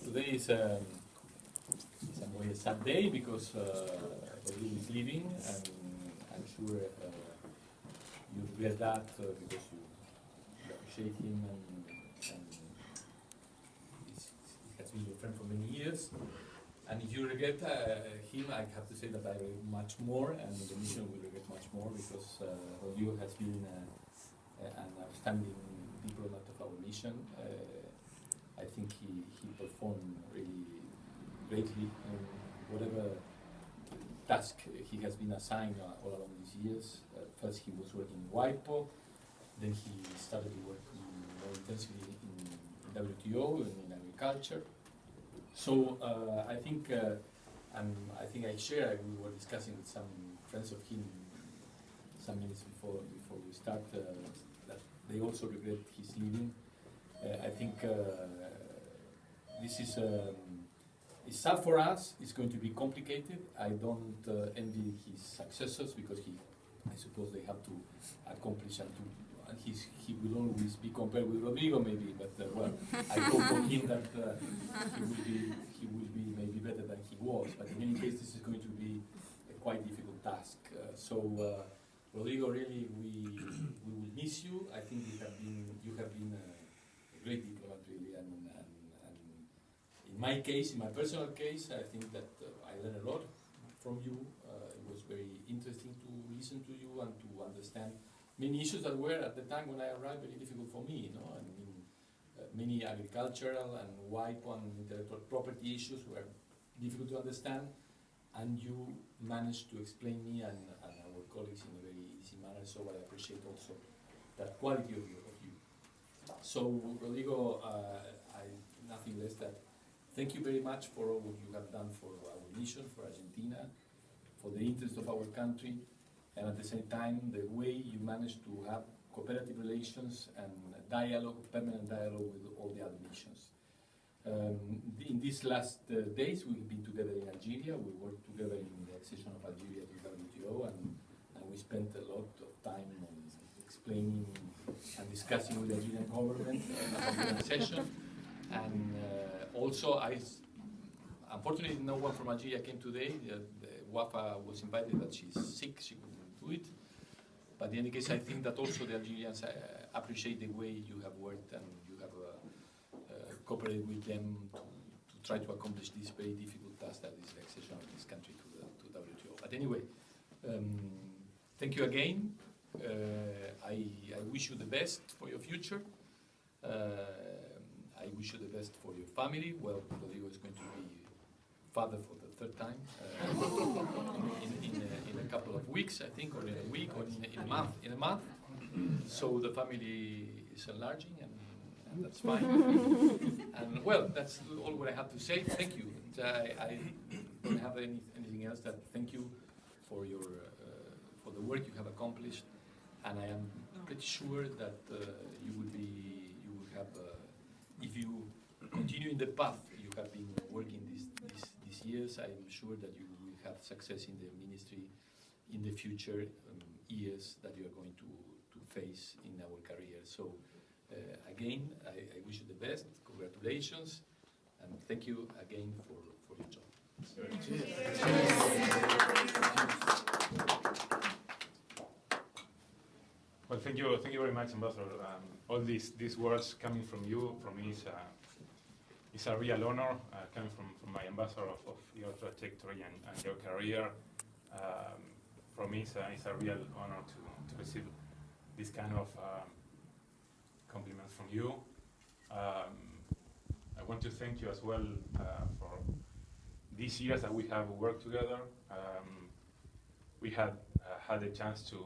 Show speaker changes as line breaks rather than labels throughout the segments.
today is in some way a sad day because Rodrigo is leaving, and I'm sure you regret that because you appreciate him and he has been your friend for many years. And if you regret him, I have to say that I regret much more, and the mission will regret much more because Rodrigo has been an outstanding diplomat of our mission. I think he performed really greatly in whatever task he has been assigned all along these years. First he was working in WIPO, then he started to work more intensively in WTO and in agriculture. So I think I share. We were discussing with some friends of him some minutes before we start that they also regret his leaving. I think this is it's sad for us. It's going to be complicated. I don't envy his successors because I suppose they have to accomplish and he will always be compared with Rodrigo maybe, but well, I hope for him that he will be maybe better than he was. But in any case, this is going to be a quite difficult task. Rodrigo, really, we will miss you. I think you have been a great diplomat, really, and in my case, in my personal case, I think that I learned a lot from you. It was very interesting to listen to you and to understand many issues that were at the time when I arrived very difficult for me. I mean, many agricultural and WIPO and intellectual property issues were difficult to understand, and you managed to explain me and our colleagues in a very easy manner. So I appreciate also that quality of you. So Rodrigo, nothing less than thank you very much for all you have done for our mission, for Argentina, for the interest of our country, and at the same time, the way you managed to have cooperative relations and dialogue, permanent dialogue with all the other missions. In these last days, we've been together in Algeria. We worked together in the accession of Algeria to WTO, and we spent a lot of time on explaining and discussing with the Algerian government about the accession. And also, unfortunately, no one from Algeria came today. Wafa was invited, but she's sick. She couldn't do it. But in any case, I think that also the Algerians appreciate the way you have worked and you have cooperated with them to try to accomplish this very difficult task that is the accession of this country to WTO. But anyway, thank you again. I wish you the best for your future. I wish you the best for your family. Well, Rodrigo is going to be father for the third time in a couple of weeks, I think, or in a week, or in a month. So the family is enlarging, and that's fine. And well, that's all what I have to say. Thank you. I don't have anything else. That thank you for your for the work you have accomplished, and I am pretty sure that you will have if you continue in the path you have been working these years. I'm sure that you will have success in the ministry in the future years that you are going to face in our career. So again, I wish you the best. Congratulations, and thank you again for your job.
Well, thank you very much, Ambassador. All these words coming from you, from me, is a real honor coming from my ambassador of your trajectory and your career. For me, it's a real honor to receive this kind of compliments from you. I want to thank you as well for these years that we have worked together. We had had a chance to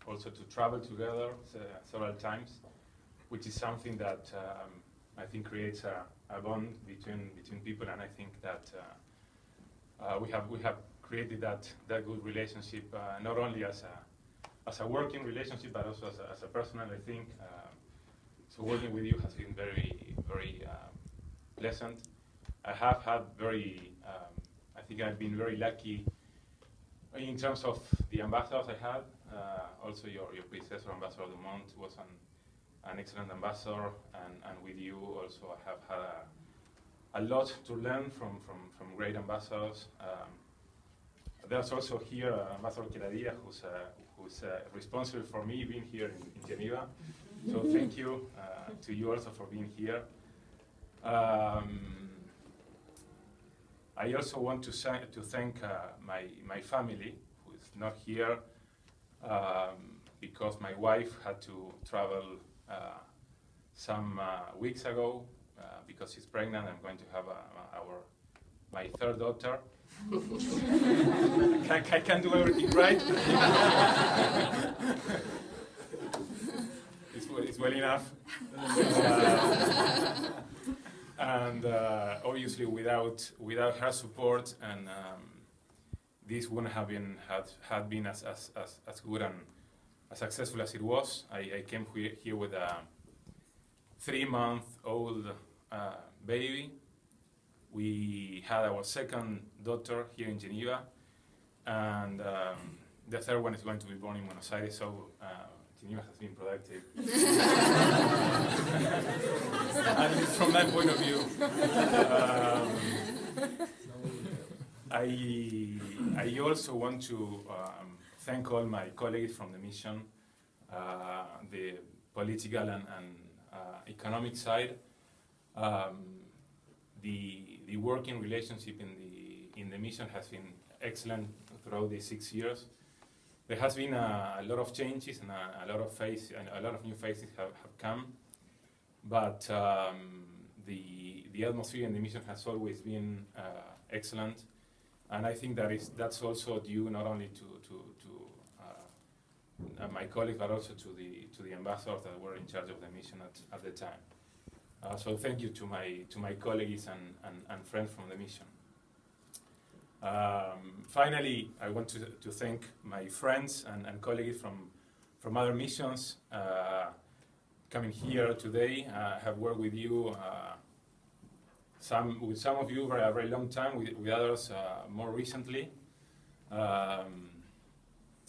also to travel together several times, which is something that I think creates a bond between people, and I think that we have created that good relationship, not only as a working relationship, but also as a personal. I think so. Working with you has been very pleasant. I have had I think I've been very lucky in terms of the ambassadors I had. Also, your predecessor, Ambassador Dumont, was an excellent ambassador, and with you also I have had a lot to learn from great ambassadors. There's also here Ambassador Queradilla, who's responsible for me being here in Geneva. So thank you to you also for being here. I also want to thank my family, who is not here, because my wife had to travel some weeks ago because she's pregnant. I'm going to have my third daughter. I can't do everything right. It's well enough. And obviously, without her support, and this wouldn't have been as good and as successful as it was. I came here with a 3-month-old baby. We had our second daughter here in Geneva, and the third one is going to be born in Buenos Aires. So Geneva has been productive. And from that point of view, I also want to thank all my colleagues from the mission, the political and economic side. The working relationship in the mission has been excellent throughout these 6 years. There has been a lot of changes and a lot of new faces have come, but the atmosphere in the mission has always been excellent, and I think that's also due not only to my colleagues, but also to the ambassadors that were in charge of the mission at the time. So thank you to my colleagues and friends from the mission. Finally, I want to thank my friends and colleagues from other missions coming here today. I have worked with you, with some of you for a very long time, with others more recently.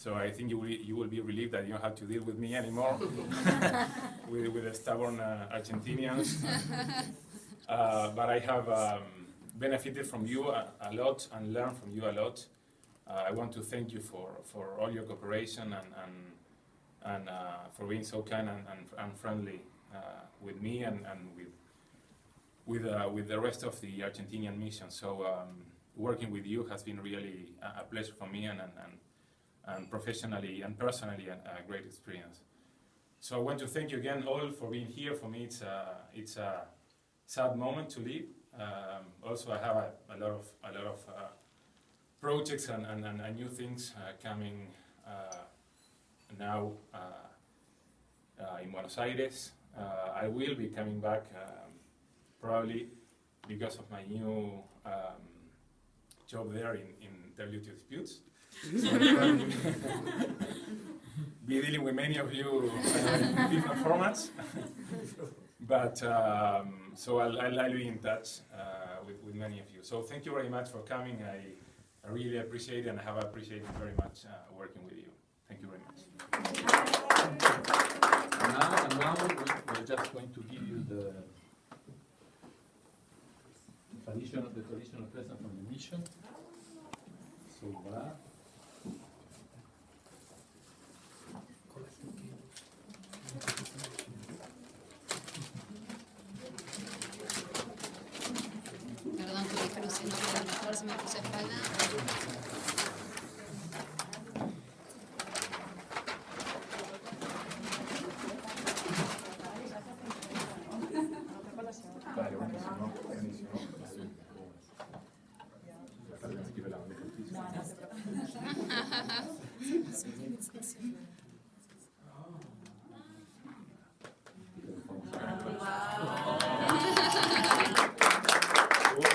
So I think you will be relieved that you don't have to deal with me anymore, with the stubborn Argentinians. But I have benefited from you a lot and learned from you a lot. I want to thank you for all your cooperation and for being so kind and friendly with me and with the rest of the Argentinian mission. So working with you has been really a pleasure for me and professionally and personally a great experience. So I want to thank you again all for being here. For me, it's a sad moment to leave. Also, I have a lot of projects and new things coming now in Buenos Aires. I will be coming back probably because of my new job there in WTO disputes. So I'll be dealing with many of you in different formats. But so I'll be in touch with many of you. So thank you very much for coming. I really appreciate it, and I have appreciated very much working with you. Thank you very much.
And now we're just going to give you the traditional present from the mission. So voilà.
Perdón que me cruce, no queda mejor si me puse espalda.
Vale, buenísimo.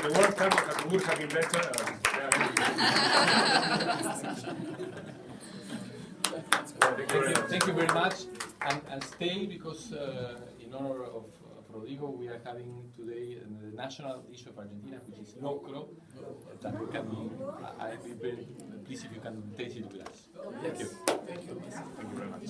The World Cup would have been better.
Thank you very much, and stay because in honor of Rodrigo, we are having today the national dish of Argentina, which is locro. That we can be. I'd be very pleased if you can taste it with us. Thank you.
Thank you very much.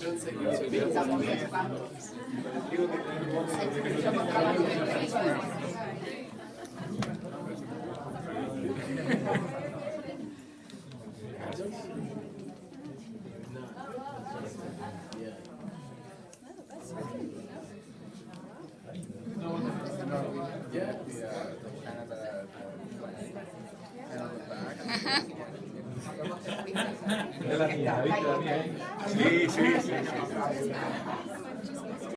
Yeah, Canada,
Es la mía, ¿viste la mía?
Sí, sí, sí, sí.